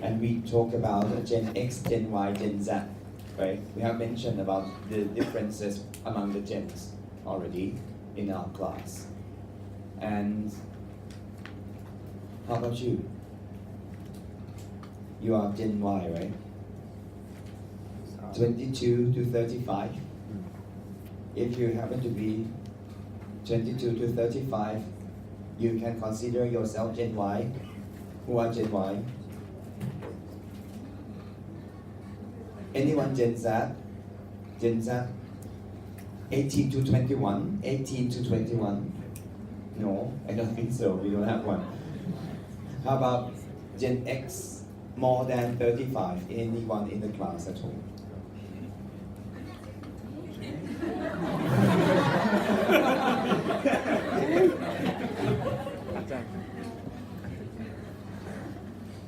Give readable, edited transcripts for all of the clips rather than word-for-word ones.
and we talk about Gen X, Gen Y, Gen Z, right? We have mentioned about the differences among the gens already in our class. And how about you? You are Gen Y, right? 22 to 35. If you happen to be 22 to 35, you can consider yourself Gen Y. Who are Gen Y? Anyone Gen Z? Gen Z? 18 to 21? 18 to 21? No, I don't think so. We don't have one. How about Gen X? More than 35? Anyone in the class at all?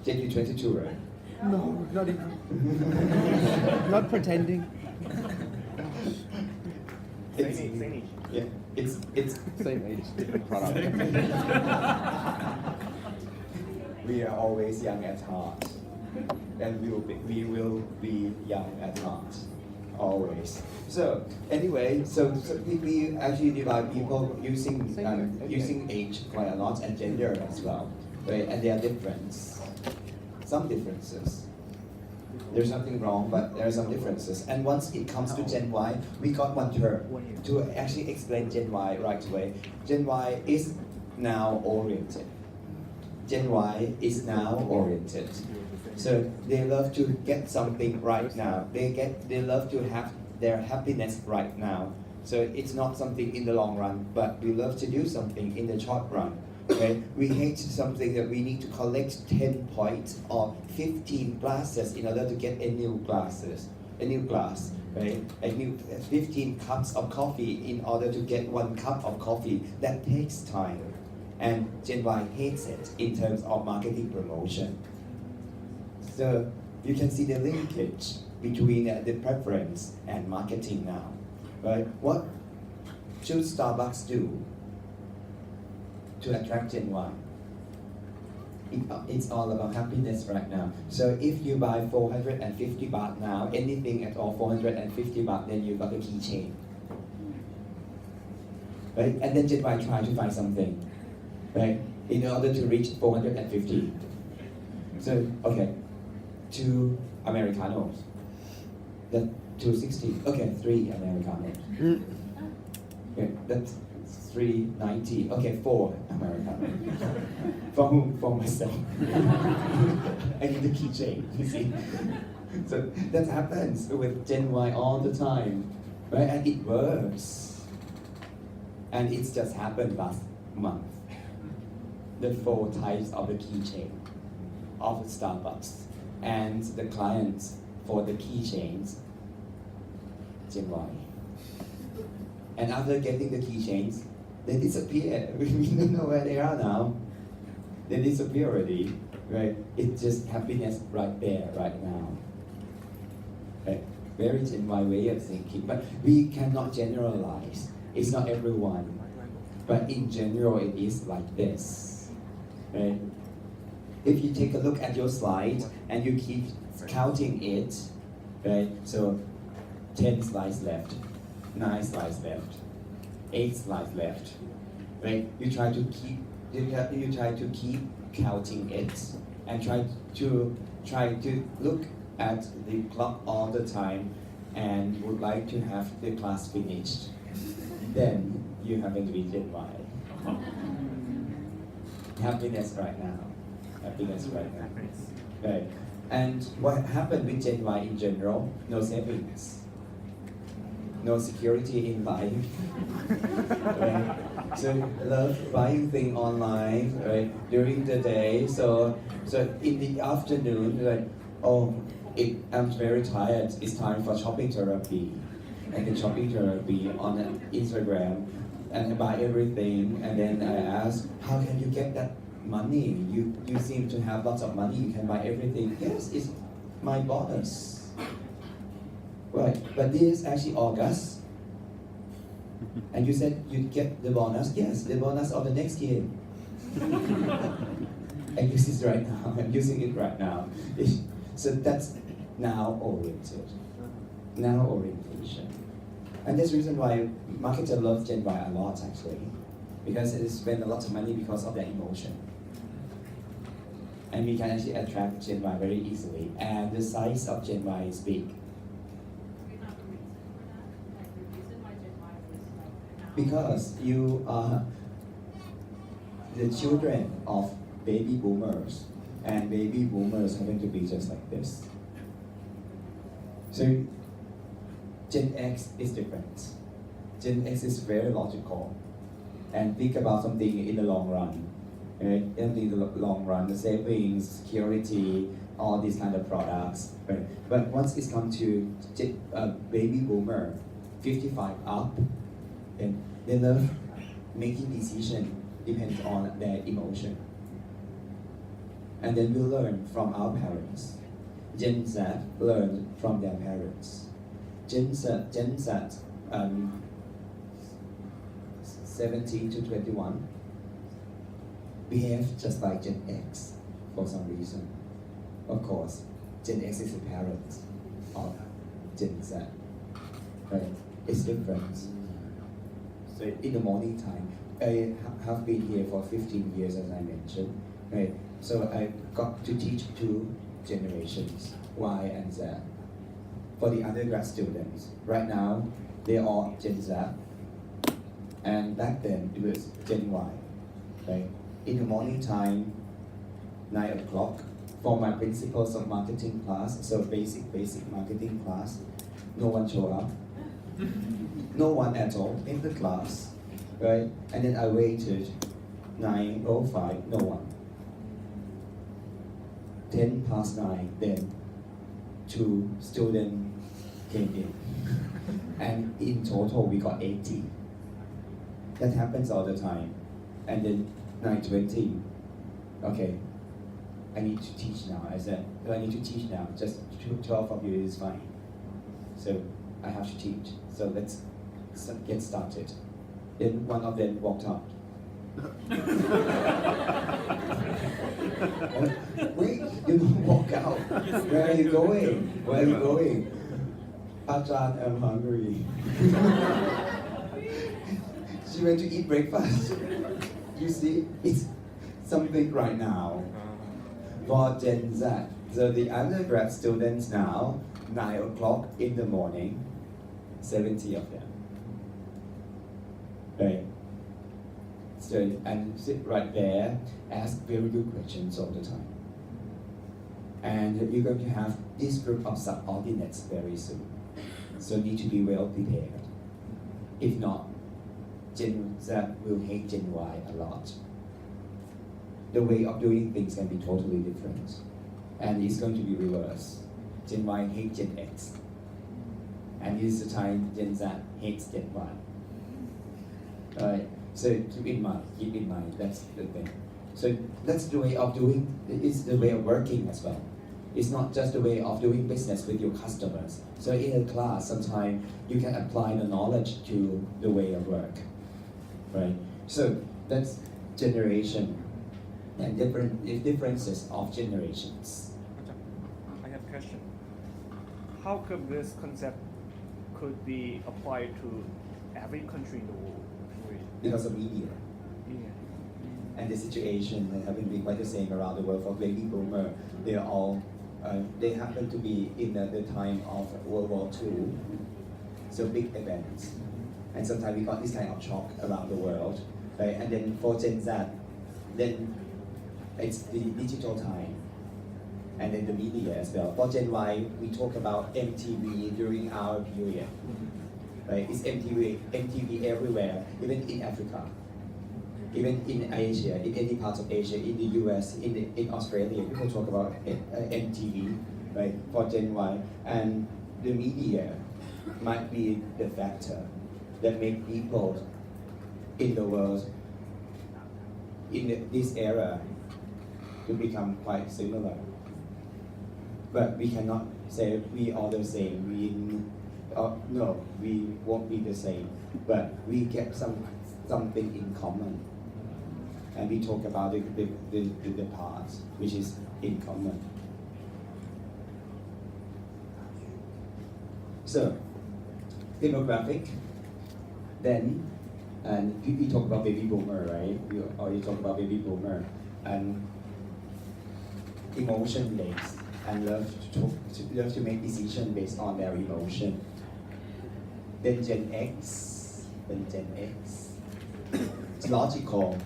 Gen you 22, right? No, not even. Not pretending. It's, Same age. yeah, it's Same age, different product. we are always young at heart, and we will be young at heart, always. So anyway, so we actually divide people using age quite a lot and gender as well, right? And there are some differences. There's nothing wrong, but there are some differences. And once it comes to Gen Y, we got one term to actually explain Gen Y right away. Gen Y is now oriented. Gen Y is now oriented. So they love to get something right now. They love to have their happiness right now. So it's not something in the long run, but we love to do something in the short run. Okay? We hate something that we need to collect 10 points or 15 glasses in order to get a new glass, right? 15 cups of coffee in order to get 1 cup of coffee. That takes time. And Gen Y hates it in terms of marketing promotion. So you can see the linkage between the preference and marketing now, right? What should Starbucks do to attract Gen Y? It's all about happiness right now. So if you buy 450 baht now, anything at all 450 baht, then you got a keychain, right? And then Gen Y try to find something, right? In order to reach 450. So okay, 2 Americanos. That's 260. Okay, 3 Americanos. Okay, that's 390. Okay, 4 Americanos. For whom? For myself. I need the keychain, you see. So that happens with Gen Y all the time, right? And it works. And it's just happened last month. The 4 types of the keychain of Starbucks. And the clients for the keychains, Gen Y. And after getting the keychains, they disappear. We don't know where they are now. They disappear already, right? It's just happiness right there, right now. Right? Very Gen Y way of thinking, but we cannot generalize. It's not everyone, but in general, it is like this, right? If you take a look at your slide and you keep counting it, right? So 10 slides left, 9 slides left, 8 slides left, right? You try to keep counting it and try to look at the clock all the time and would like to have the class finished. Then you happen to be Gen Y. Happiness right now. Happiness right now. Right. And what happened with Gen Y in general? No savings. No security in life. Right? So love buying things online, right? During the day. So in the afternoon, like, oh, I'm very tired. It's time for shopping therapy. And then shopping therapy on Instagram, and I buy everything. And then I ask, how can you get that money? You seem to have lots of money. You can buy everything. Yes, it's my bonus. Right, but this is actually August. And you said you'd get the bonus. Yes, the bonus of the next year. I use it right now. I'm using it right now. So that's now oriented, now orientation. And that's the reason why marketers love Gen Y a lot actually, because it spend a lot of money because of their emotion. And we can actually attract Gen Y very easily. And the size of Gen Y is big. Because you are the children of baby boomers, and baby boomers are going to be just like this. So Gen X is different. Gen X is very logical and think about something in the long run. Right? In the long run, the savings, security, all these kind of products. Right? But once it's come to baby boomer, 55 up, and they love making decision depends on their emotion. And then we learn from our parents. Gen Z learned from their parents. Gen Z 17 to 21 behave just like Gen X for some reason. Of course, Gen X is the parent of Gen Z. Right? It's different. So in the morning time, I have been here for 15 years, as I mentioned. Right? So I got to teach two generations, Y and Z. For the undergrad students, right now, they are Gen Z. And back then, it was Gen Y. Right? In the morning time, 9 o'clock, for my principles of marketing class, so basic marketing class, no one showed up. No one at all in the class, right? And then I waited 9:05, no one. 10 past 9, then 2 students came in. And in total, we got 80. That happens all the time. And then 9:20, okay, I need to teach now. I said, no, I need to teach now. Just 12 of you is fine. So I have to teach. So let's get started. Then one of them walked out. Wait, you don't walk out. Where are you going? Where are you going? Ajahn, I'm hungry. She went to eat breakfast. You see, it's something right now for Gen Z. So the undergrad students now, 9 o'clock in the morning, 70 of them. Right? So, and sit right there, ask very good questions all the time. And you're going to have this group of subordinates very soon. So need to be well prepared. If not, Gen Z will hate Gen Y a lot. The way of doing things can be totally different. And it's going to be reversed. Gen Y hates Gen X. And this is the time Gen Z hates Gen Y. Alright, so keep in mind, that's the thing. So that's the way of doing, it's the way of working as well. It's not just the way of doing business with your customers. So in a class, sometimes you can apply the knowledge to the way of work, right? So that's generation and differences of generations. I have a question. How come this concept could be applied to every country in the world? Because of media. Yeah. And the situation that haven't been quite the same around the world for baby boomer. They are all, they happen to be in the time of World War II, so big events. And sometimes we got this kind of shock around the world, right? And then for Gen Z, then it's the digital time, and then the media as well. For Gen Y, we talk about MTV during our period, right? It's MTV everywhere, even in Africa. Even in Asia, in any part of Asia, in the US, in Australia, people talk about MTV, right, for Gen Y. And the media might be the factor that make people in the world, in this era, to become quite similar. But we cannot say we are the same. No, we won't be the same. But we get something in common. and we talk about the parts which is in common. So, demographic, then, and we talk about baby boomer, right? We already talk about baby boomer, and emotion based, and love to make decision based on their emotion. Then Gen X, it's logical,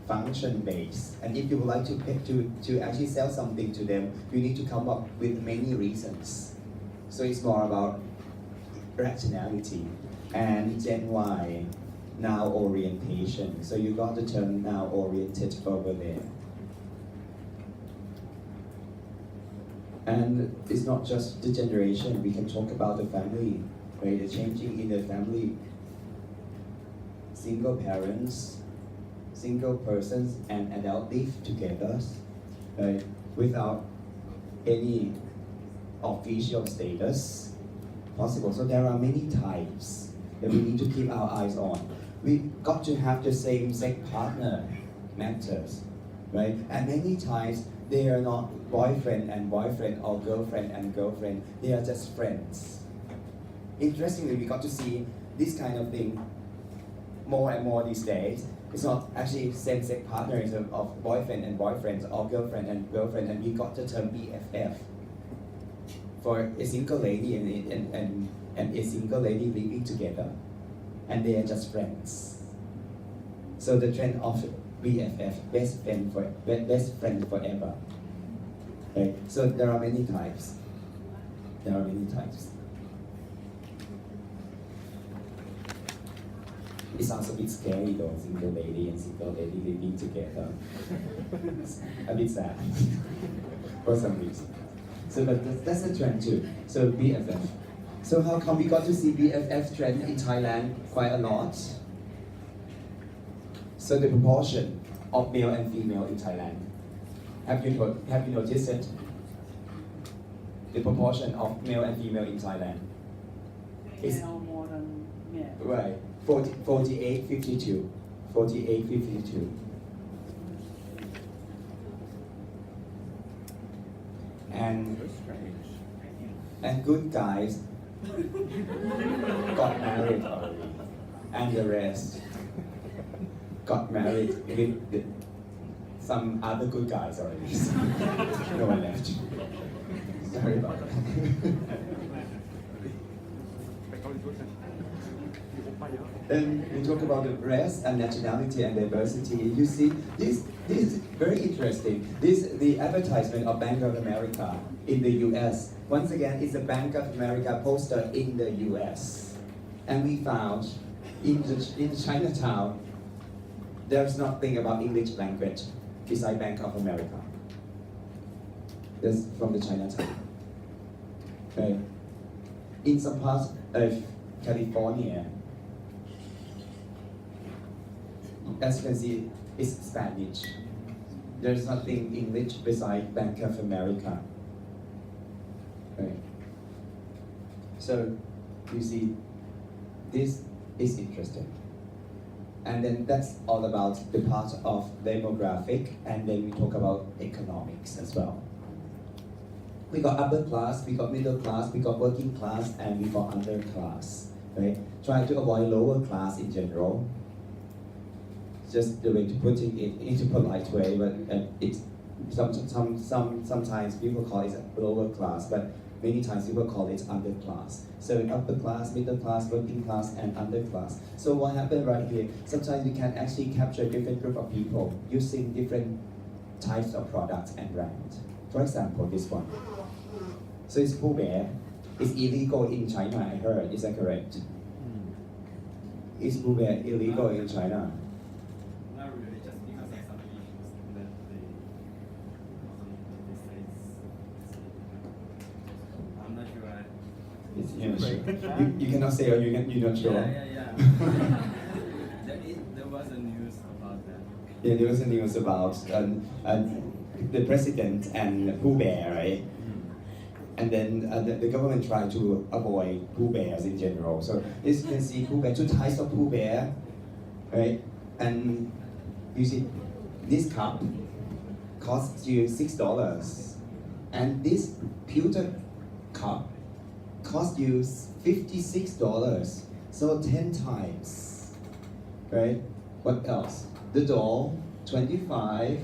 function based, and if you would like to actually sell something to them, you need to come up with many reasons. So it's more about rationality. And Gen Y, now orientation. So you got the term now oriented over there. And it's not just the generation, we can talk about the family, right? The changing in the family. Single parents, single persons and adult live together, right? Without any official status possible. So there are many types that we need to keep our eyes on. We got to have the same sex partner matters, right? And many times they are not boyfriend and boyfriend or girlfriend and girlfriend. They are just friends. Interestingly, we got to see this kind of thing more and more these days. It's not actually same-sex partners of boyfriend and boyfriends or girlfriend, and we got the term BFF for a single lady and a single lady living together, and they are just friends. So the trend of BFF, best friend forever. Okay? So there are many types. It sounds a bit scary though, single lady and single lady living together. It's a bit sad for some reason. So but that's a trend too. So BFF. So how come we got to see BFF trend in Thailand quite a lot? So the proportion of male and female in Thailand. Have you noticed it? The proportion of male and female in Thailand is Male more than male. right. 48-52. 48-52. And good guys got married already. And the rest got married with some other good guys already. No one left. Sorry about that. Then we talk about the race and nationality and diversity. You see, this is very interesting. The advertisement of Bank of America in the US. Once again, it's a Bank of America poster in the US. And we found in Chinatown, there's nothing about English language beside Bank of America. That's from the Chinatown. Okay. In some parts of California, as you can see, it's Spanish. There's nothing English beside Bank of America. Right. So, you see, this is interesting. And then that's all about the part of demographic, and then we talk about economics as well. We got upper class, we got middle class, we got working class, and we got underclass. Right? Try to avoid lower class in general. Just the way to put it into polite way, but it's sometimes people call it lower class, but many times people call it underclass. So upper class, middle class, working class, and underclass. So what happened right here? Sometimes we can actually capture different group of people using different types of products and brands. For example, this one. So it's Pooh Bear. It's illegal in China, I heard. Is that correct? Is Pooh Bear illegal in China? Not really, just because of some issues that I'm not sure. You're not sure. You cannot say or you're not sure. Yeah. There was a news about that. Yeah, there was a news about the president and Pooh Bear, right? And then the government tried to avoid Pooh Bears in general. So as you can see, Pooh Bear, two types of Pooh Bear, right? And You see, this cup costs you $6, and this pewter cup costs you $56. So 10 times, right? What else? The doll, 25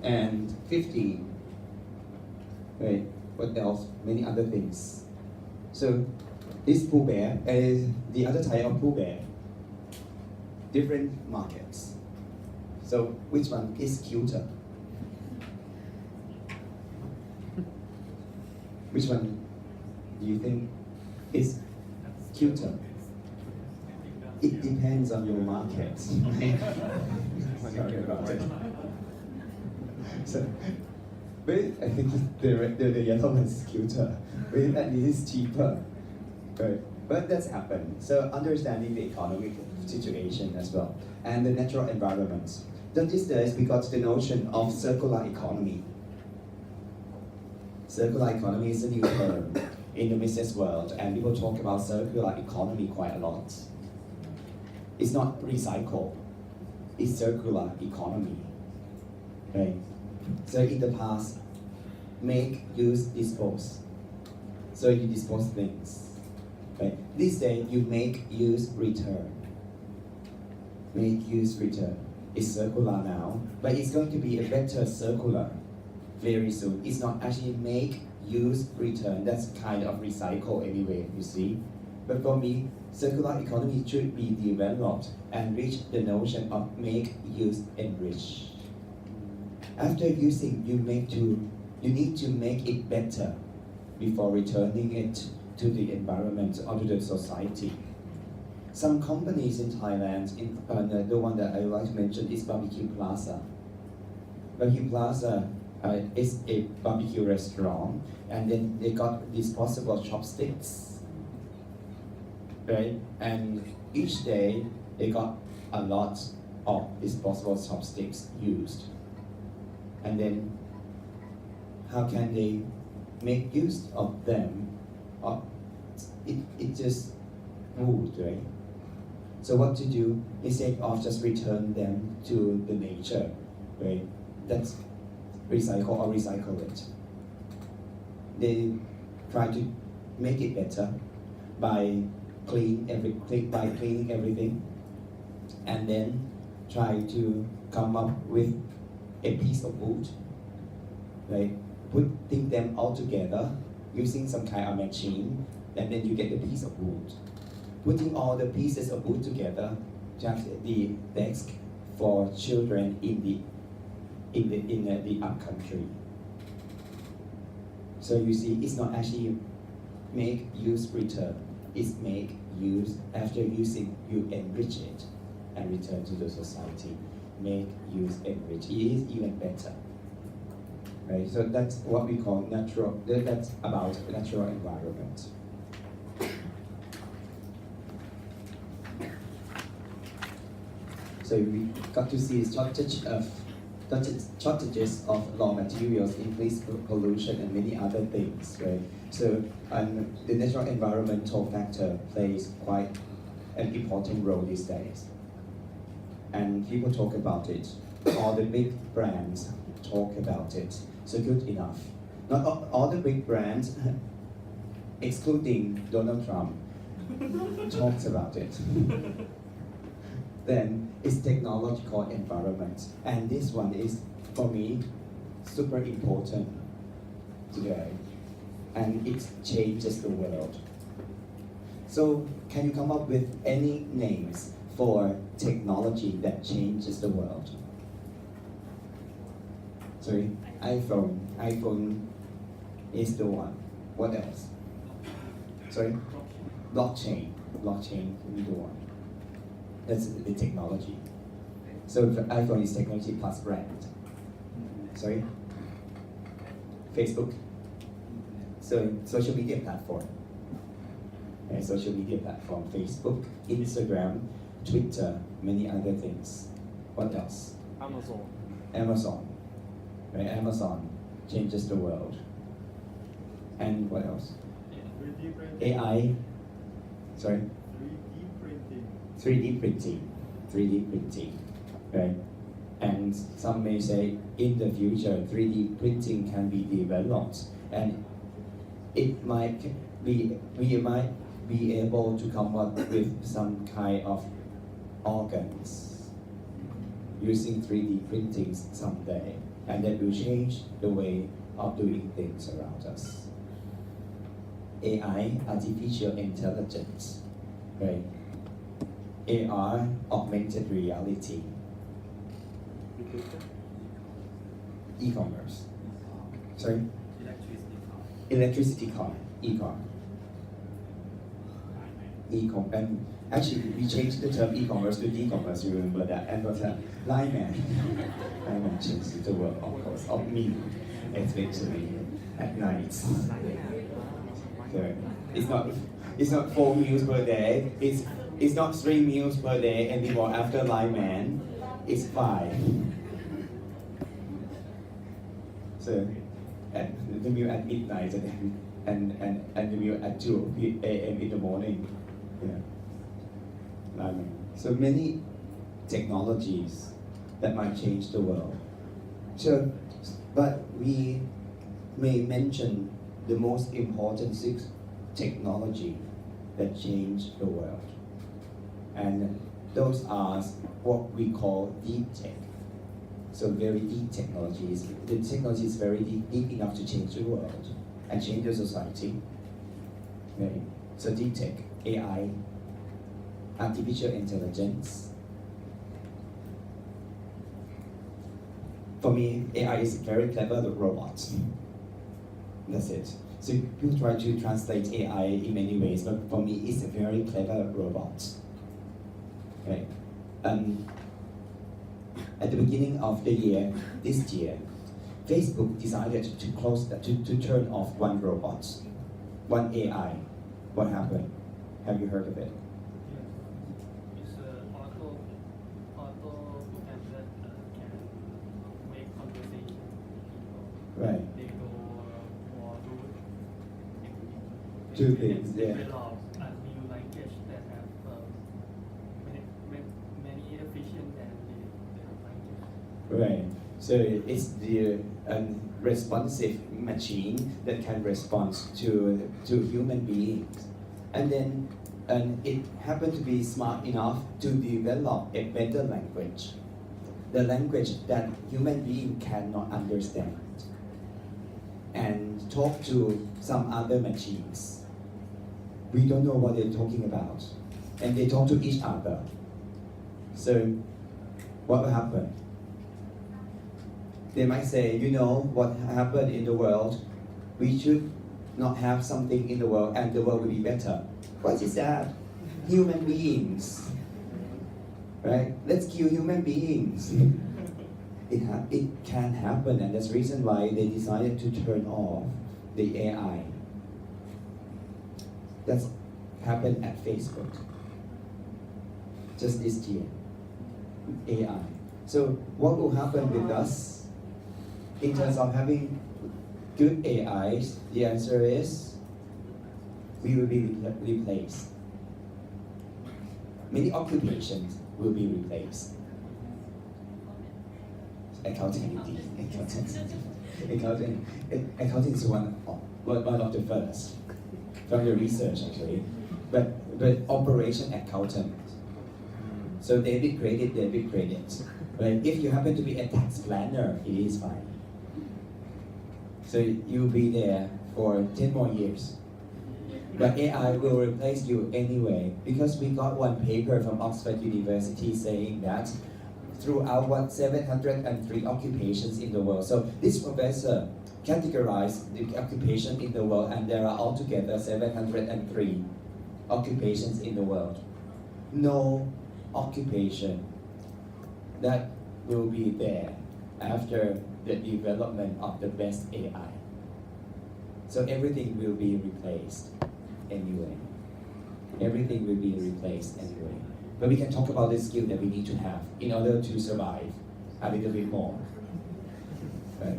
and 50. Right? What else? Many other things. So this Pooh Bear is the other type of Pooh Bear. Different markets. So which one is cuter? Which one do you think is cuter? It depends on your market. Sorry about it. So, but I think the yellow one is cuter. But at least it's cheaper. Right? But that's happened. So understanding the economic situation as well and the natural environment. Then these days we got the notion of circular economy. Circular economy is a new term in the business world, and people talk about circular economy quite a lot. It's not recycle, it's circular economy. Right? So in the past, make, use, dispose. So you dispose things. Right? These days, you make, use, return. Make, use, return. It's circular now, but it's going to be a better circular very soon. It's not actually make, use, return. That's kind of recycle anyway, you see. But for me, circular economy should be developed and reach the notion of make, use, enrich. After using, you need to make it better before returning it to the environment or to the society. Some companies in Thailand, the one that I would like to mention is Barbecue Plaza. Barbecue Plaza is a barbecue restaurant, and then they got disposable chopsticks, right? And each day they got a lot of disposable chopsticks used. And then how can they make use of them? It just moved, right? So what to do instead of just return them to the nature, right? That's recycle or recycle it. They try to make it better by cleaning everything, and then try to come up with a piece of wood, right? Putting them all together using some kind of machine, and then you get a piece of wood. Putting all the pieces of wood together, just the desk for children in the upcountry. So you see, it's not actually make, use, return. It's make, use, after using, you enrich it and return to the society. Make, use, enrich. It is even better. Right? So that's what we call natural, that's about natural environment. So we got to see shortages of raw materials, increased pollution, and many other things, right? So the natural environmental factor plays quite an important role these days. And people talk about it. All the big brands talk about it. So good enough. Not all the big brands, excluding Donald Trump, talks about it. Then it's technological environment. And this one is, for me, super important today. And it changes the world. So can you come up with any names for technology that changes the world? Sorry, iPhone. iPhone is the one. What else? Sorry? Blockchain. Blockchain is the one. That's the technology. So iPhone is technology plus brand. Sorry? Facebook. So social media platform. Okay, social media platform. Facebook, Instagram, Twitter, many other things. What else? Amazon. Amazon. Right? Amazon changes the world. And what else? 3D printing. AI. Sorry? 3D printing. 3D printing. 3D printing. Right? And some may say in the future 3D printing can be developed and it might be, we might be able to come up with some kind of organs using 3D printing someday, and that will change the way of doing things around us. AI, artificial intelligence, right? AR, augmented reality, e-commerce, sorry, electricity car, e-car. And actually, we changed the term e-commerce to e-commerce. You remember that? And what's that? Lineman. Lineman changed the word, of course, of me, especially at night. So it's not 4 meals per day. It's not 3 meals per day anymore. After lineman, it's 5. So, at the meal at midnight and the meal at 2 a.m. in the morning. Yeah. So many technologies that might change the world. So, but we may mention the most important 6 technology that change the world. And those are what we call deep tech. So very deep technologies. The technology is very deep enough to change the world and change the society. Okay. So deep tech, AI, artificial intelligence. For me, AI is very clever robot. That's it. So people try to translate AI in many ways, but for me, it's a very clever robot. Okay. At the beginning of the year, this year, Facebook decided to turn off one robot, one AI. What happened? Have you heard of it? It's auto and that can make conversation with people. Right. They go more rude. Two things, yeah. Develop a new language that have many efficient than the language. Right. So it's the responsive machine that can respond to human beings, and then it happened to be smart enough to develop a better language, the language that human beings cannot understand, and talk to some other machines. We don't know what they're talking about, and they talk to each other. So what will happen? They might say, you know what happened in the world, we should not have something in the world and the world will be better. What is that? Human beings. Right? Let's kill human beings. It can happen, and that's the reason why they decided to turn off the AI. That's happened at Facebook. Just this year. AI. So what will happen with us? In terms of having good AIs, the answer is we will be replaced. Many occupations will be replaced. Accounting is one of the first from the research actually, but operation accountant. So David credit. But if you happen to be a tax planner, it is fine. So you'll be there for 10 more years. But AI will replace you anyway, because we got one paper from Oxford University saying that throughout 703 occupations in the world. So this professor categorized the occupation in the world, and there are altogether 703 occupations in the world. No occupation that will be there after the development of the best AI. So everything will be replaced anyway. Everything will be replaced anyway. But we can talk about the skill that we need to have in order to survive a little bit more. Right?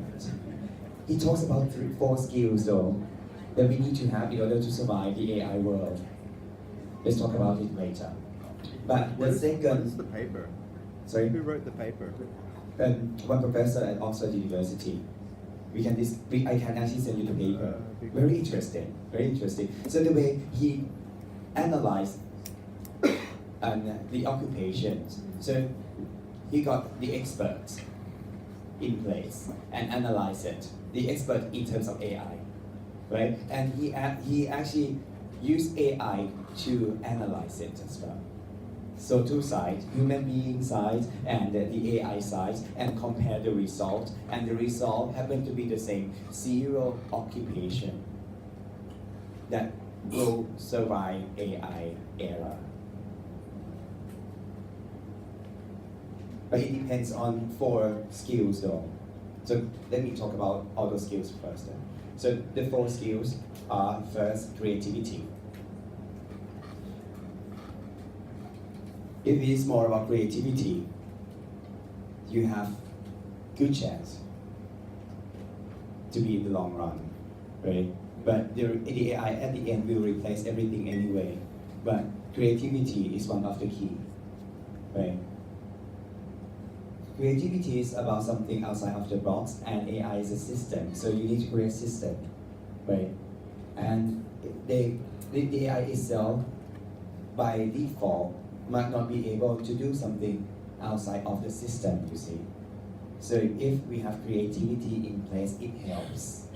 He talks about 4 skills though that we need to have in order to survive the AI world. Let's talk about it later. But the second... What is the paper? Sorry? Who wrote the paper? one professor at Oxford University. I can actually send you the paper. Very interesting, very interesting. So the way he analyzed the occupations, so he got the experts in place and analyzed it. The expert in terms of AI, right? And he actually used AI to analyze it as well. So two sides, human being side and the AI side, and compare the result. And the result happened to be the same: zero occupation that will survive AI era. But it depends on 4 skills though. So let me talk about all those skills first. So the 4 skills are: first, creativity. If it is more about creativity, you have good chance to be in the long run, right? But the AI at the end will replace everything anyway. But creativity is one of the key, right? Creativity is about something outside of the box, and AI is a system. So you need to create a system, right? And the AI itself, by default, might not be able to do something outside of the system, you see. So if we have creativity in place, it helps.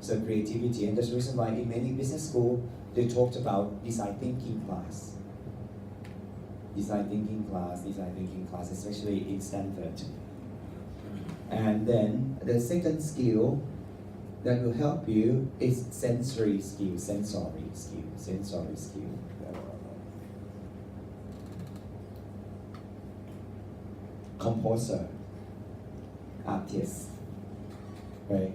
So creativity, and that's the reason why in many business schools, they talked about design thinking class. Design thinking class, especially in Stanford. And then the second skill that will help you is sensory skill. Composer, artist, right?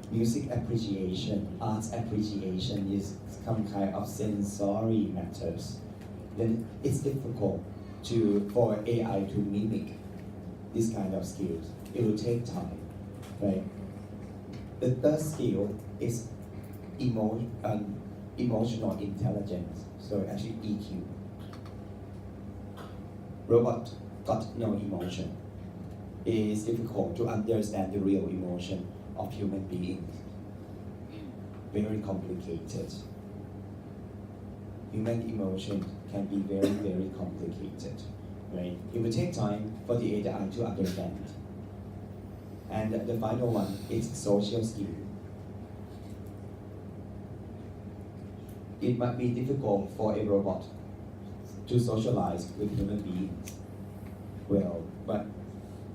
Music appreciation, arts appreciation is some kind of sensory matters. Then it's difficult for AI to mimic this kind of skills. It will take time, right? The third skill is emotional intelligence, so actually EQ. Robot got no emotion. It is difficult to understand the real emotion of human beings. Very complicated. Human emotion can be very, very complicated, right? It will take time for the AI to understand. And the final one is social skill. It might be difficult for a robot to socialize with human beings well, but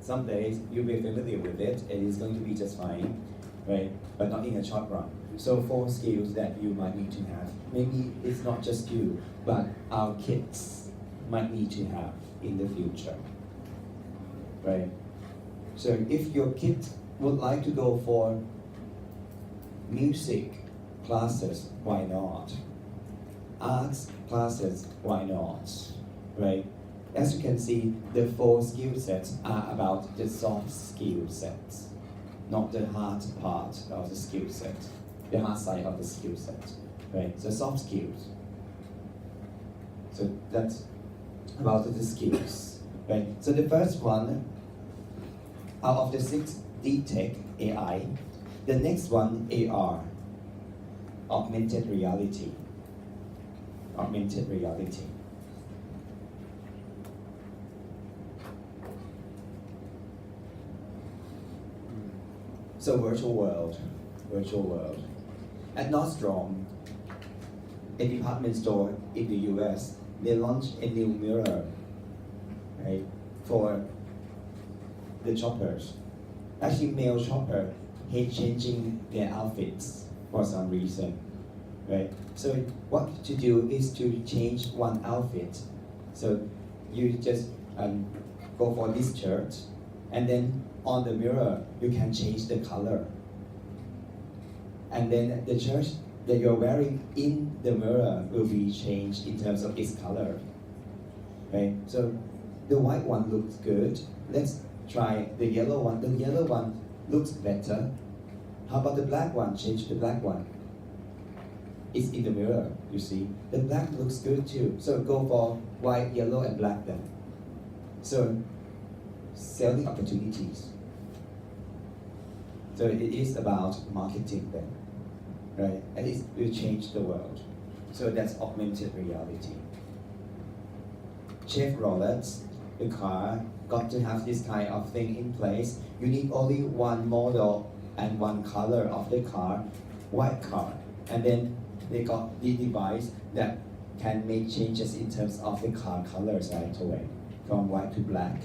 some days you'll be familiar with it and it's going to be just fine, right? But not in a short run. So 4 skills that you might need to have. Maybe it's not just you, but our kids might need to have in the future, right? So if your kid would like to go for music classes, why not? Arts classes, why not? Right? As you can see, the 4 skill sets are about the soft skill sets, not the hard part of the skill set, the hard side of the skill set. Right? So soft skills. So that's about the skills. Right? So the first one, out of the 6, deep tech, AI. The next one, AR, augmented reality. Augmented reality. So virtual world. At Nordstrom, a department store in the US, they launched a new mirror, right, for the shoppers. Actually, male shopper hate changing their outfits for some reason, right? So what to do is to change one outfit. So you just go for this shirt, and then on the mirror you can change the color. And then the shirt that you're wearing in the mirror will be changed in terms of its color, right? So the white one looks good. Let's try the yellow one. The yellow one looks better. How about the black one? Change the black one. It's in the mirror, you see. The black looks good too. So go for white, yellow, and black then. So selling opportunities. So it is about marketing then, right? And it will change the world. So that's augmented reality. Chevrolet, the car, got to have this kind of thing in place. You need only one model and one color of the car, white car. And then they got the device that can make changes in terms of the car colors right away, from white to black.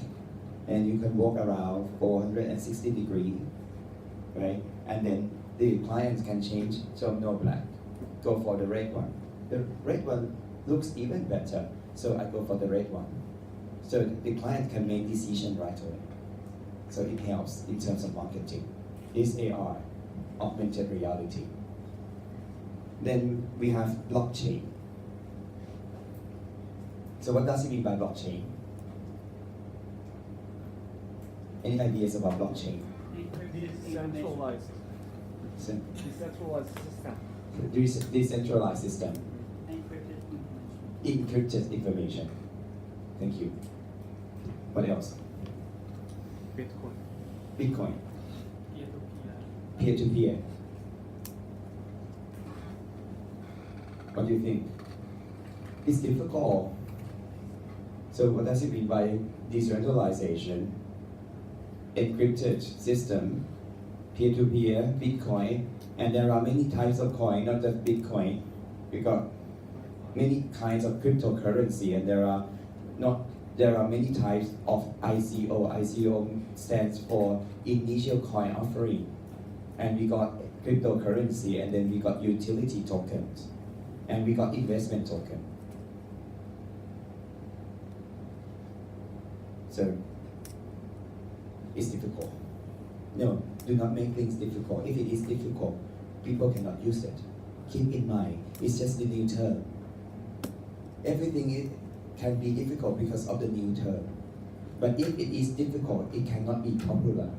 And you can walk around 460 degrees, right? And then the clients can change, so no black. Go for the red one. The red one looks even better, so I go for the red one. So the client can make decision right away. So it helps in terms of marketing. This AR, augmented reality. Then we have blockchain. So what does it mean by blockchain? Any ideas about blockchain? Decentralized. So, Decentralized system. decentralized system, Encrypted information. encrypted information. Thank you. What else? Bitcoin. Bitcoin, Peer-to-peer. peer-to-peer. What do you think? It's difficult. So what does it mean by decentralization? Encrypted system, peer-to-peer, Bitcoin, and there are many types of coin, not just Bitcoin. We got many kinds of cryptocurrency, and there are many types of ICO. ICO stands for initial coin offering, and we got cryptocurrency, and then we got utility tokens, and we got investment token. So it's difficult. No, do not make things difficult. If it is difficult, people cannot use it. Keep in mind, it's just the new term. Everything can be difficult because of the new term. But if it is difficult, it cannot be popular.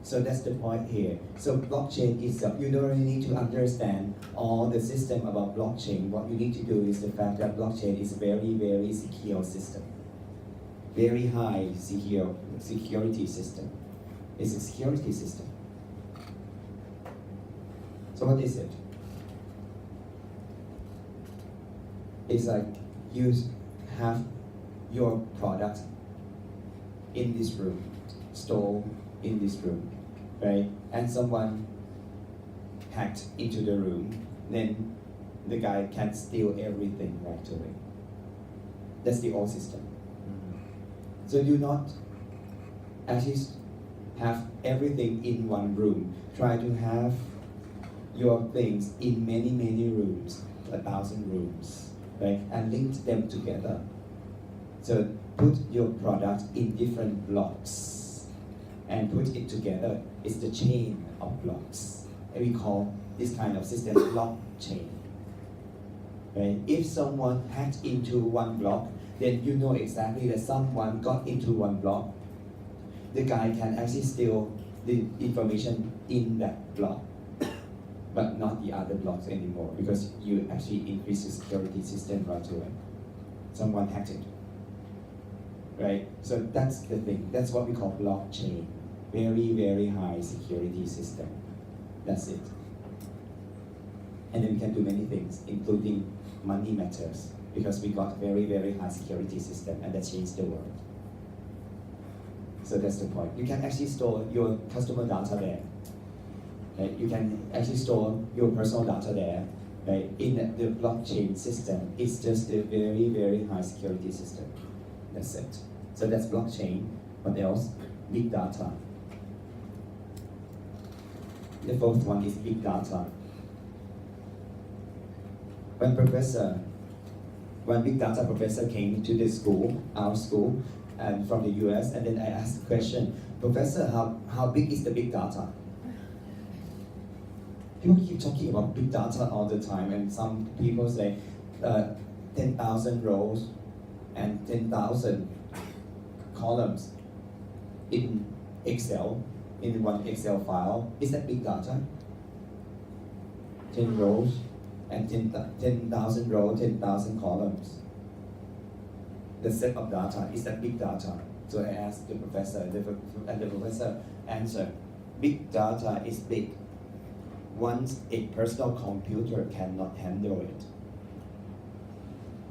So that's the point here. So blockchain is, you don't really need to understand all the system about blockchain. What you need to do is the fact that blockchain is a very, very secure system. Very high security system. It's a security system. So what is it? It's like you have your product in this room, stored in this room, right? And someone hacked into the room, then the guy can steal everything right away. That's the old system. So do not at least have everything in one room. Try to have your things in many, many rooms, 1,000 rooms, right? And link them together. So put your product in different blocks and put it together. It's the chain of blocks. And we call this kind of system blockchain. Right? If someone hacked into one block, then you know exactly that someone got into one block. The guy can actually steal the information in that block, but not the other blocks anymore, because you actually increase the security system right away. Someone hacked it. Right? So that's the thing. That's what we call blockchain. Very, very high security system. That's it. And then we can do many things, including money matters, because we got very, very high security system, and that changed the world. So that's the point. You can actually store your customer data there. Right? You can actually store your personal data there. Right? In the blockchain system, it's just a very, very high security system. That's it. So that's blockchain. What else? Big data. The fourth one is big data. One big data professor came to the school, our school, and from the US, and then I asked the question, Professor, how big is the big data? People keep talking about big data all the time, and some people say 10,000 rows and 10,000 columns in Excel, in one Excel file. Is that big data? 10 rows and 10,000 rows, 10,000 columns. The set of data, is that big data? So I asked the professor, and the professor answered, big data is big. Once a personal computer cannot handle it.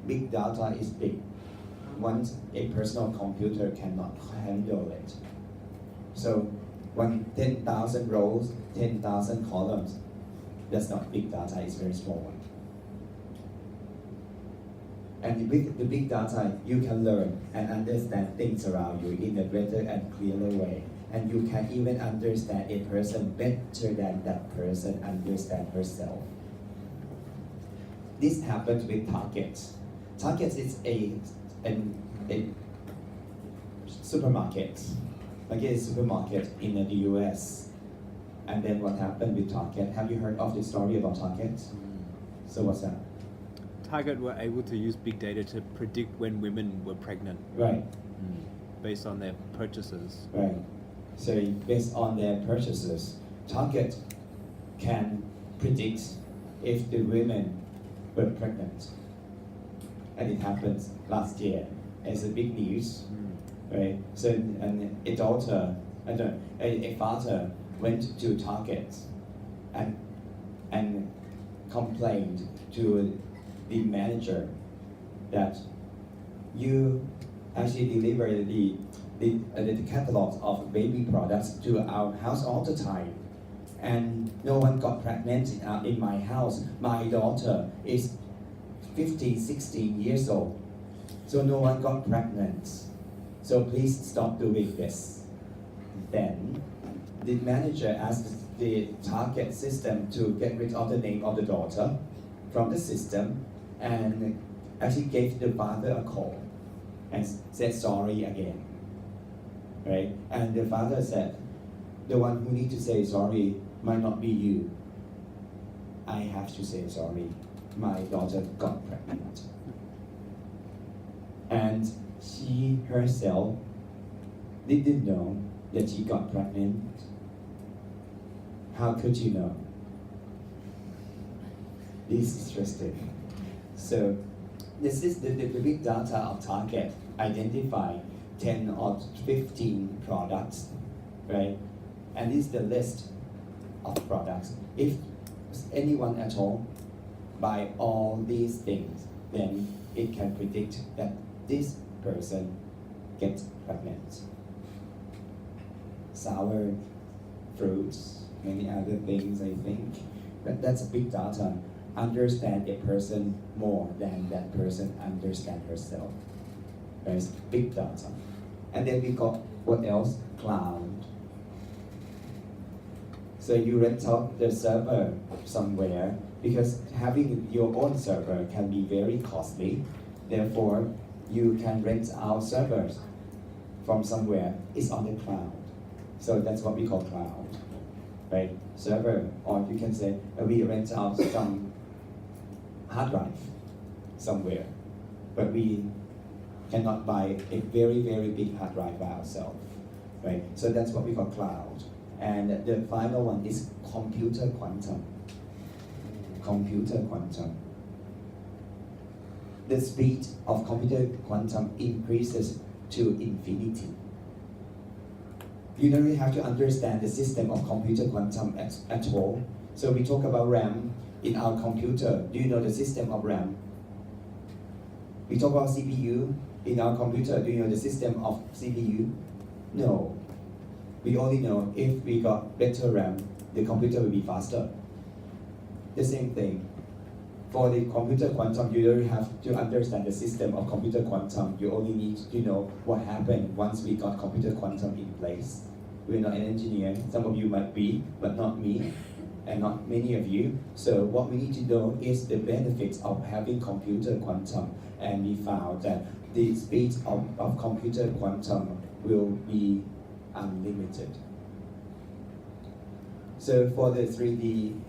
Big data is big. Once a personal computer cannot handle it. So 10,000 rows, 10,000 columns, that's not big data, it's very small one. And with the big data, you can learn and understand things around you in a better and clearer way. And you can even understand a person better than that person understands herself. This happens with Target. Target is a supermarket. Like a supermarket in the US. And then what happened with Target? Have you heard of the story about Target? So what's that? Target were able to use big data to predict when women were pregnant Right, based on their purchases. right. So based on their purchases, Target can predict if the women were pregnant. And it happened last year. It's a big news, right? So a daughter, a father went to Target and complained to the manager that you actually deliver the catalogs of baby products to our house all the time, and no one got pregnant in my house. My daughter is 15, 16 years old, so no one got pregnant. So please stop doing this. Then the manager asked the Target system to get rid of the name of the daughter from the system, and actually gave the father a call and said sorry again, right? And the father said, the one who need to say sorry might not be you. I have to say sorry. My daughter got pregnant. And she herself didn't know that she got pregnant. How could you know? This is interesting. So this is the big data of Target identify 10 or 15 products, right? And this is the list of products. If anyone at all buy all these things, then it can predict that this person gets pregnant. Sour fruits, many other things, I think. But that's big data. Understand a person more than that person understand herself. Right? Big data. And then we got what else? Cloud. So you rent out the server somewhere because having your own server can be very costly. Therefore, you can rent out servers from somewhere. It's on the cloud. So that's what we call cloud. Right? Server, or you can say we rent out some hard drive somewhere, but we cannot buy a very, very big hard drive by ourselves, right? So that's what we call cloud. And the final one is computer quantum. Computer quantum. The speed of computer quantum increases to infinity. You don't really have to understand the system of computer quantum at all. So we talk about RAM in our computer. Do you know the system of RAM? We talk about CPU in our computer. Do you know the system of CPU? No. We only know if we got better RAM, the computer will be faster. The same thing. For the computer quantum, you don't have to understand the system of computer quantum. You only need to know what happened once we got computer quantum in place. We're not an engineer. Some of you might be, but not me, and not many of you. So what we need to know is the benefits of having computer quantum. And we found that the speed of computer quantum will be unlimited. So for the 3D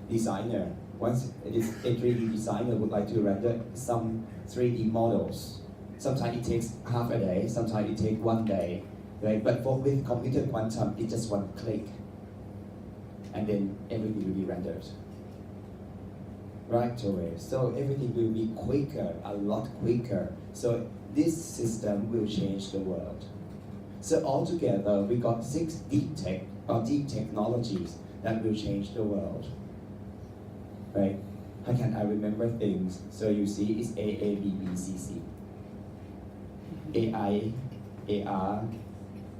designer, once a 3D designer would like to render some 3D models, sometimes it takes half a day, sometimes it takes 1 day, right? But with computer quantum, it's just one click, and then everything will be rendered right away. So everything will be quicker, a lot quicker. So this system will change the world. So altogether, we got 6 deep technologies that will change the world. Right? How can I remember things? So you see, it's AABBCC. AI, AR,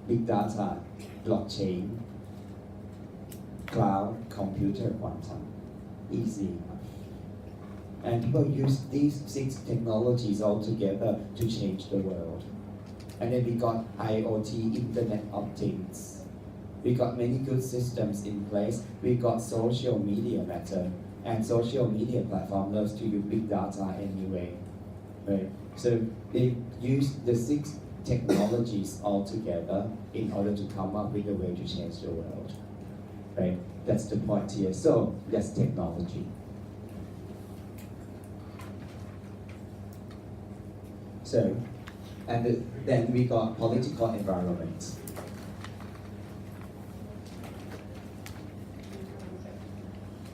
big data, blockchain, cloud, computer, quantum. Easy enough. And people use these 6 technologies all together to change the world. And then we got IoT, Internet of Things. We got many good systems in place. We got social media matter. And social media platform loves to use big data anyway. Right? So they use the 6 technologies all together in order to come up with a way to change the world. Right? That's the point here. So that's technology. So, and then we got political environment.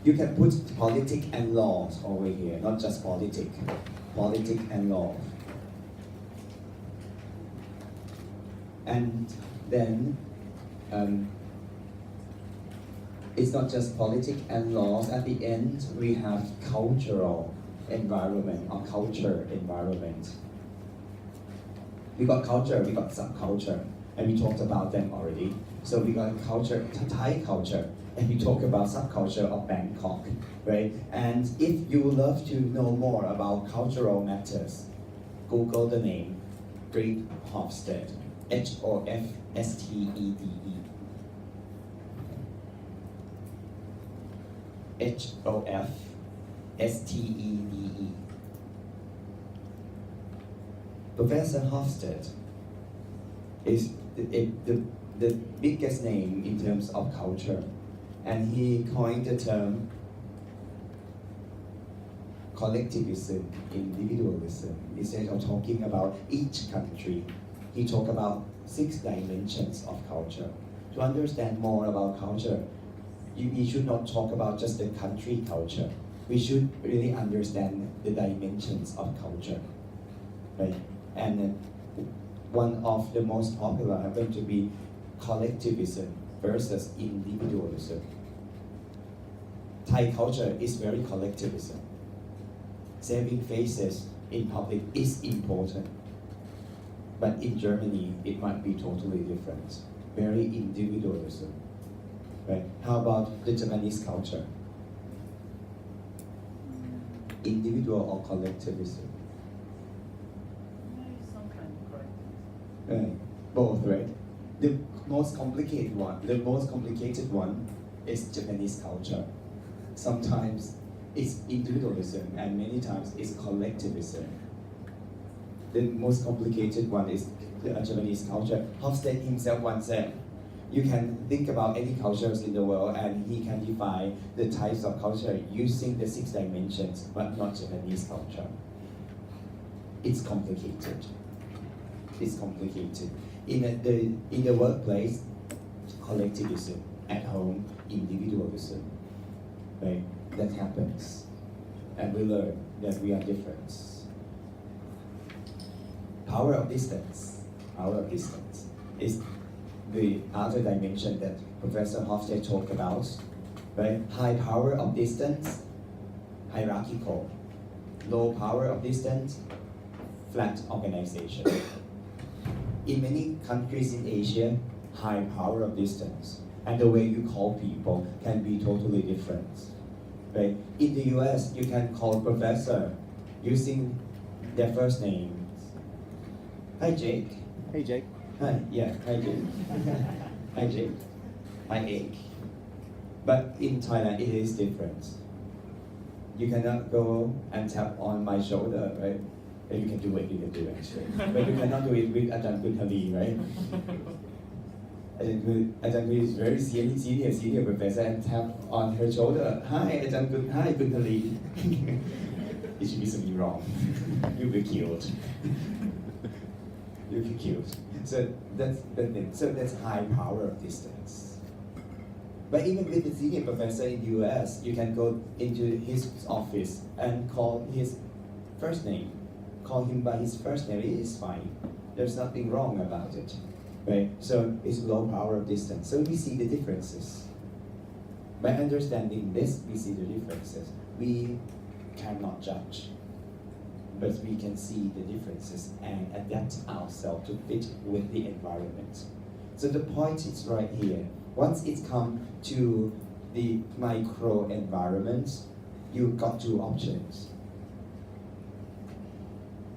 You can put politics and laws over here, not just politics. Politics and law. And then it's not just politics and laws. At the end, we have cultural environment or culture environment. We got culture, we got subculture, and we talked about them already. So we got culture, Thai culture, and we talk about subculture of Bangkok, right? And if you love to know more about cultural matters, Google the name, Greg Hofstede, Hofstede. Hofstede. Professor Hofstede is the biggest name in terms of culture, and he coined the term collectivism, individualism. Instead of talking about each country, he talked about 6 dimensions of culture. To understand more about culture, we should not talk about just the country culture. We should really understand the dimensions of culture, right? And one of the most popular are going to be collectivism versus individualism. Thai culture is very collectivism. Saving faces in public is important. But in Germany, it might be totally different. Very individualism. Right? How about the Japanese culture? Individual or collectivism? Some kind of correct. Right. Both, right? The most complicated one is Japanese culture. Sometimes it's individualism and many times it's collectivism. The most complicated one is the Japanese culture. Hofstede himself once said, you can think about any cultures in the world and he can define the types of culture using the 6 dimensions, but not Japanese culture. It's complicated. It's complicated. In the workplace, collectivism. At home, individualism. Right? That happens. And we learn that we are different. Power of distance. Power of distance is the other dimension that Professor Hofstede talked about. Right? High power of distance, hierarchical. Low power of distance, flat organization. In many countries in Asia, high power of distance, and the way you call people can be totally different. Right? In the US, you can call professor using their first names. Hi Jake. Hey, Jake. Hi, yeah, hi Jake. Hi Jake. Hi Ake. But in Thailand, it is different. You cannot go and tap on my shoulder, right? You can do it actually. But you cannot do it with Ajahn Kuntali, right? Ajahn Kuntali is very senior professor and tap on her shoulder. Hi, Ajahn Kuntali. It should be something wrong. You'll be killed. You'll be killed. So that's the thing. So that's high power of distance. But even with the senior professor in the US, you can go into his office and call his first name. Call him by his first name, it is fine. There's nothing wrong about it. right? So it's low power distance. So we see the differences. By understanding this, we see the differences. We cannot judge, but we can see the differences and adapt ourselves to fit with the environment. So the point is right here. Once it comes to the micro environment, you got two options.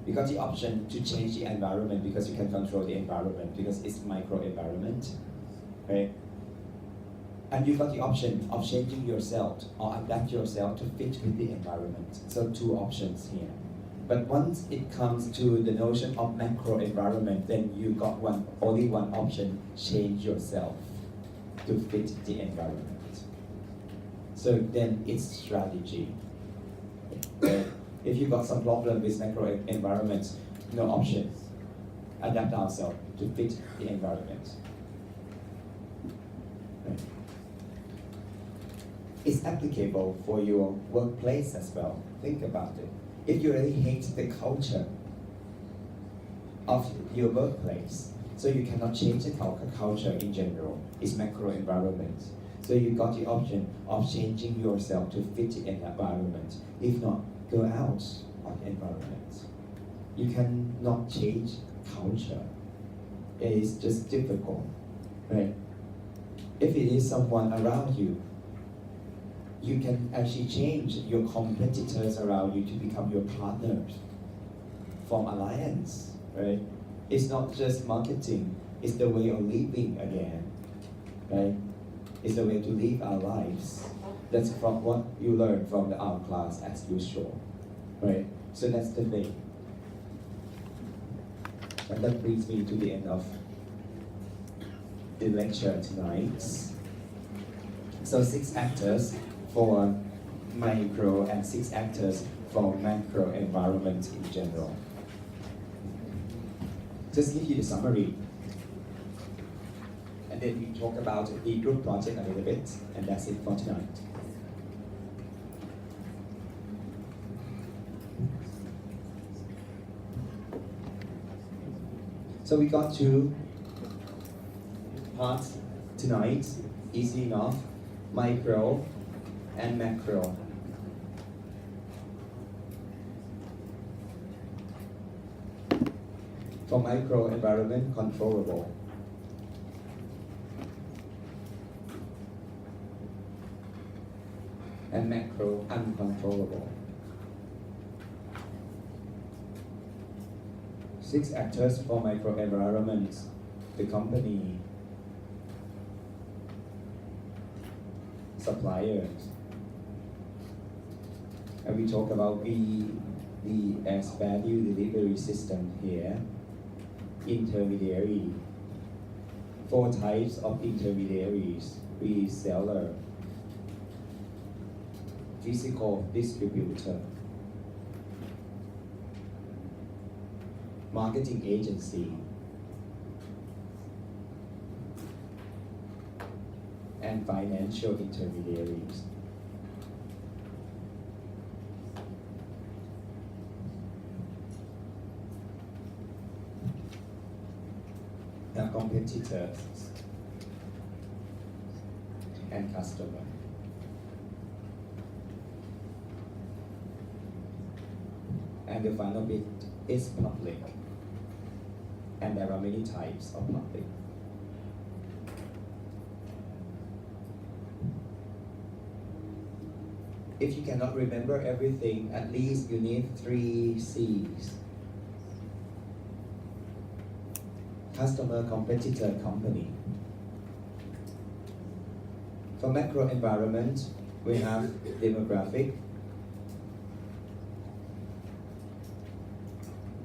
You got the option to change the environment because you can control the environment because it's micro environment, right? And you got the option of changing yourself or adapt yourself to fit with the environment. So two options here. But once it comes to the notion of macro environment, then you got only one option: change yourself to fit the environment. So then it's strategy. Right? If you got some problem with macro environment, no option. Adapt ourselves to fit the environment. Right? It's applicable for your workplace as well. Think about it. If you really hate the culture of your workplace, so you cannot change the culture in general, it's macro environment. So you got the option of changing yourself to fit the environment. If not, go out of environment. You cannot change culture. It is just difficult, right? If it is someone around you, you can actually change your competitors around you to become your partners, form alliance, right? It's not just marketing, it's the way of living again, right? It's the way to live our lives. That's from what you learn from our class as usual, right? So that's the thing. And that brings me to the end of the lecture tonight. So 6 actors for micro and 6 actors for macro environment in general. Just give you the summary. And then we talk about the group project a little bit, and that's it for tonight. So we got 2 parts tonight, easy enough, micro and macro. For micro environment, controllable. And macro, uncontrollable. 6 actors for micro environments, the company, suppliers. And we talk about VDS value delivery system here. Intermediary. 4 types of intermediaries: reseller, physical distributor, marketing agency, and financial intermediaries. The competitors and customer. And the final bit is public. And there are many types of public. If you cannot remember everything, at least you need 3 C's. Customer, competitor, company. For macro environment, we have demographic,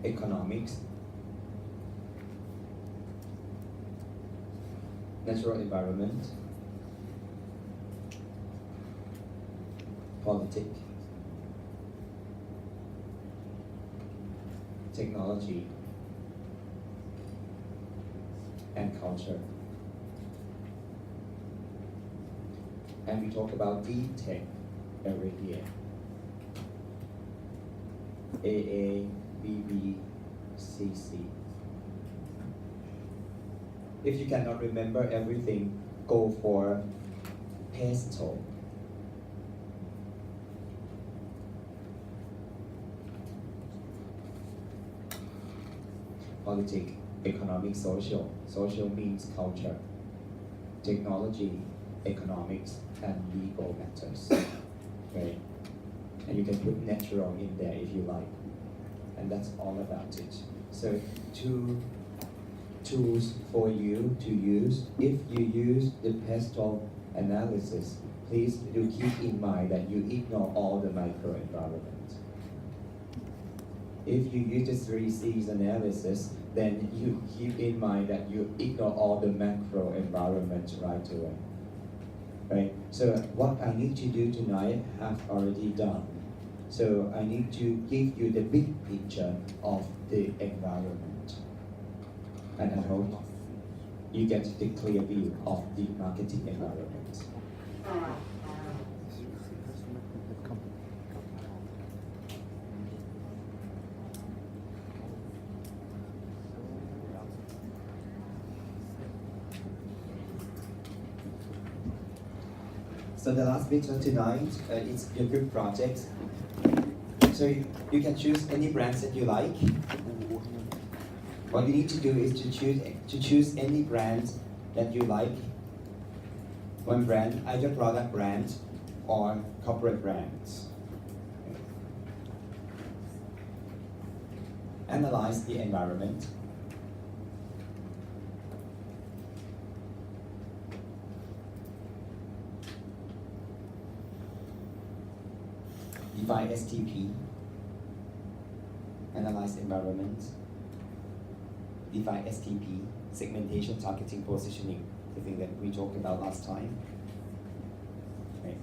economics, natural environment, politics, technology, and culture. And we talk about deep tech over here. AA, BB, CC. if you cannot remember everything, go for PESTLE. Politics, economic, social. Social means culture, technology, economics, and legal matters. Right? And you can put natural in there if you like. And that's all about it. So two tools for you to use. If you use the PESTLE analysis, please do keep in mind that you ignore all the microenvironment. If you use the 3 C's analysis, then you keep in mind that you ignore all the macro environment right away. Right? So what I need to do tonight, I've already done. So I need to give you the big picture of the environment. And I hope you get the clear view of the marketing environment. So the last bit of tonight is your group project. So you can choose any brands that you like. What you need to do is to choose any brand that you like. One brand, either product brand or corporate brands. Analyze the environment. Define STP. Analyze environment. Define STP, segmentation, targeting, positioning, the thing that we talked about last time. Right.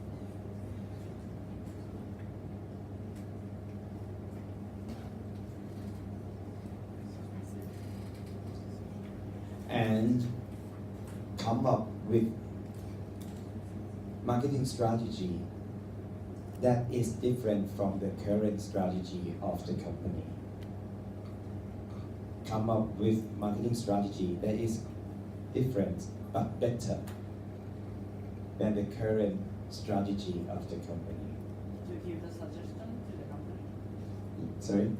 And come up with marketing strategy that is different from the current strategy of the company. Come up with marketing strategy that is different but better than the current strategy of the company. To give the suggestion to the company, Sorry?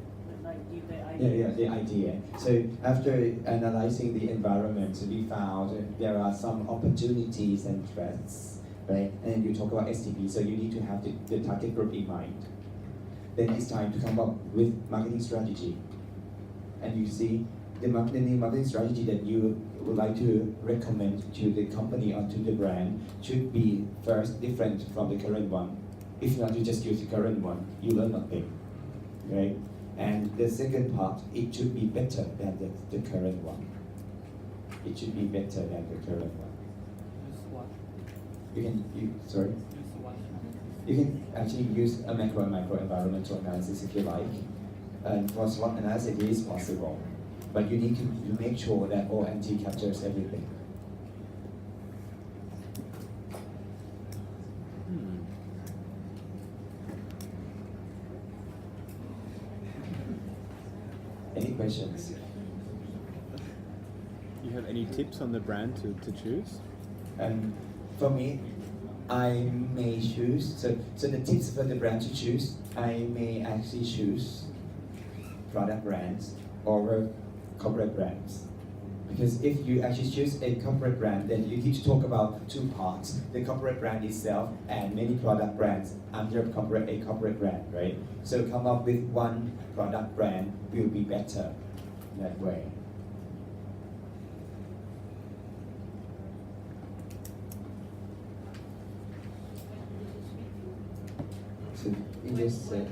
like give the idea. Yeah, the idea. So after analyzing the environment, we found there are some opportunities and threats, right? And then you talk about STP, so you need to have the target group in mind. Then it's time to come up with marketing strategy. And you see the marketing strategy that you would like to recommend to the company or to the brand should be first different from the current one. If not, you just use the current one, you learn nothing, right? And the second part, it should be better than the current one. It should be better than the current one. Use what? Sorry? Use what? You can actually use a macro and micro environmental analysis if you like. And for SWOT analysis, it is possible. But you need to make sure that OMT captures everything. Any questions? You have any tips on the brand to choose? For me, I may choose, so the tips for the brand to choose, I may actually choose product brands or corporate brands. Because if you actually choose a corporate brand, then you need to talk about two parts, the corporate brand itself and many product brands under a corporate brand, right? So come up with one product brand will be better that way. So you just said,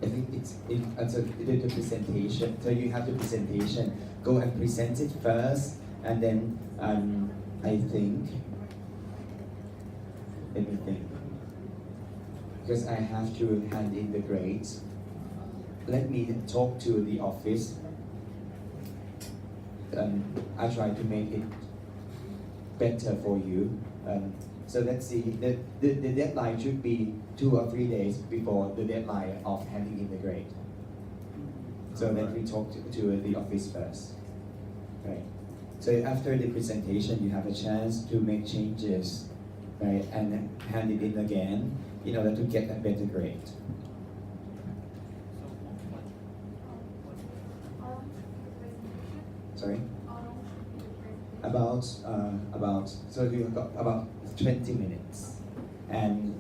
I think it's the presentation. So you have the presentation. Go and present it first, and then I think. Let me think. Because I have to hand in the grades. Let me talk to the office. I try to make it better for you. So let's see. The deadline should be 2 or 3 days before the deadline of handing in the grade. So let me talk to the office first. Right. So after the presentation, you have a chance to make changes, right, and hand it in again in order to get a better grade. Sorry? About so you got about 20 minutes, and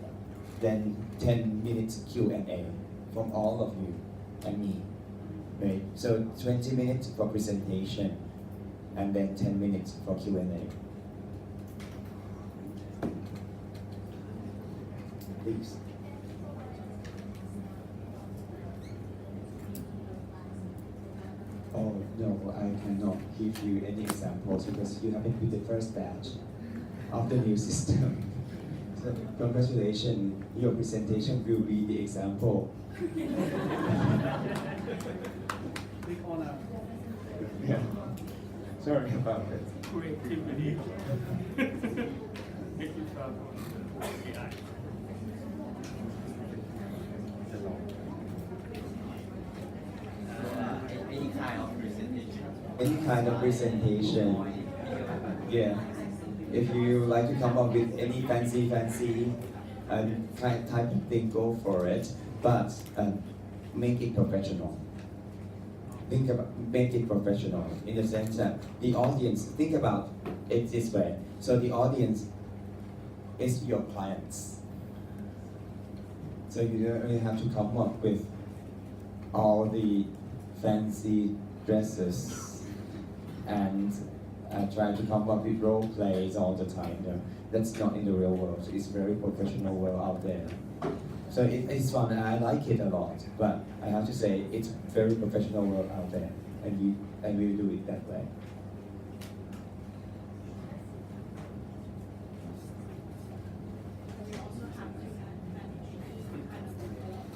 then 10 minutes Q&A from all of you and me, right? So 20 minutes for presentation, and then 10 minutes for Q&A. Please. Oh, no, I cannot give you any examples because you haven't been the first batch of the new system. So congratulations, your presentation will be the example. Big honor. Yeah. Sorry about it. Creativity. Make you travel. AI. Any kind of presentation. Any kind of presentation. Yeah. If you like to come up with any fancy type of thing, go for it. But make it professional. Make it professional in the sense that the audience, think about it this way. So the audience is your clients. So you don't really have to come up with all the fancy dresses and try to come up with role plays all the time. No, that's not in the real world. It's very professional world out there. So it's fun and I like it a lot, but I have to say it's very professional world out there, and we do it that way.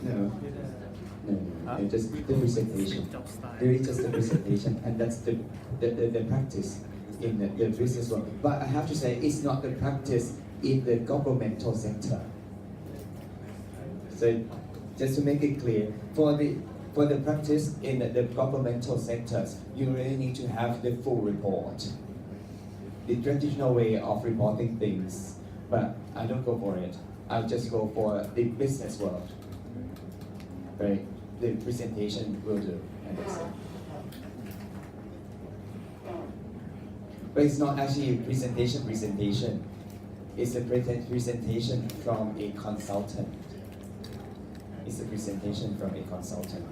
No, it's just the presentation. There is just the presentation, and that's the practice in the business world. But I have to say, it's not the practice in the governmental sector. So, just to make it clear, for the practice in the governmental sectors, you really need to have the full report, the traditional way of reporting things. But I don't go for it. I just go for the business world. Right? The presentation will do. But it's not actually a presentation. It's a presentation from a consultant. It's a presentation from a consultant.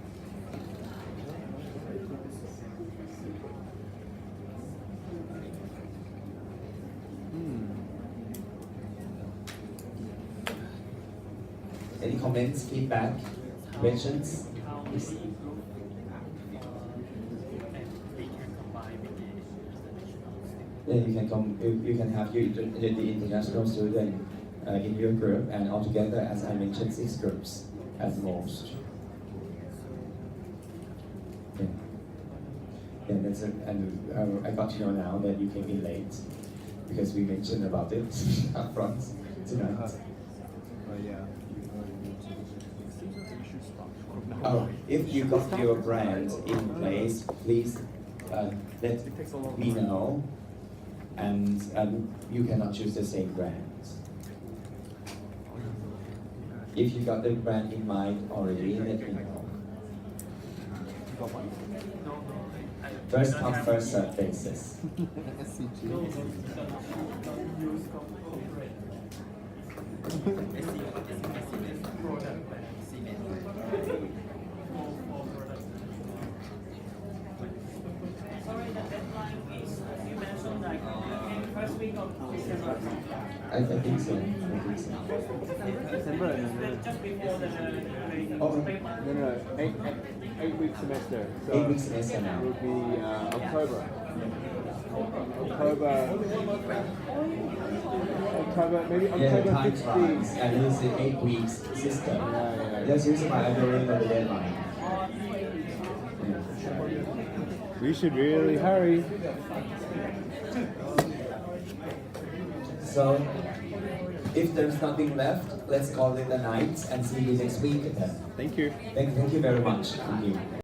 Any comments, feedback, questions? How we improve and we can combine with the Then you can have the international student in your group, and altogether, as I mentioned, 6 groups at most. Yeah. Yeah, that's it. And I got to know now that you came in late because we mentioned about it up front tonight. Yeah. Oh, if you got your brand in place, please let me know, and you cannot choose the same brands. If you got the brand in mind already, let me know. First come, first served basis. Sorry, the deadline is, you mentioned like first week of December. I think so. December? Just before the Oh, paper. No. 8-week semester. So 8 weeks semester now. it would be October, maybe Yeah, October time 15th. flies, and it's an 8 weeks system. Yeah. That's the reason why I don't really know the deadline. We should really hurry. So, if there's nothing left, let's call it a night and see you next week. Thank you. Thank you very much. Thank you.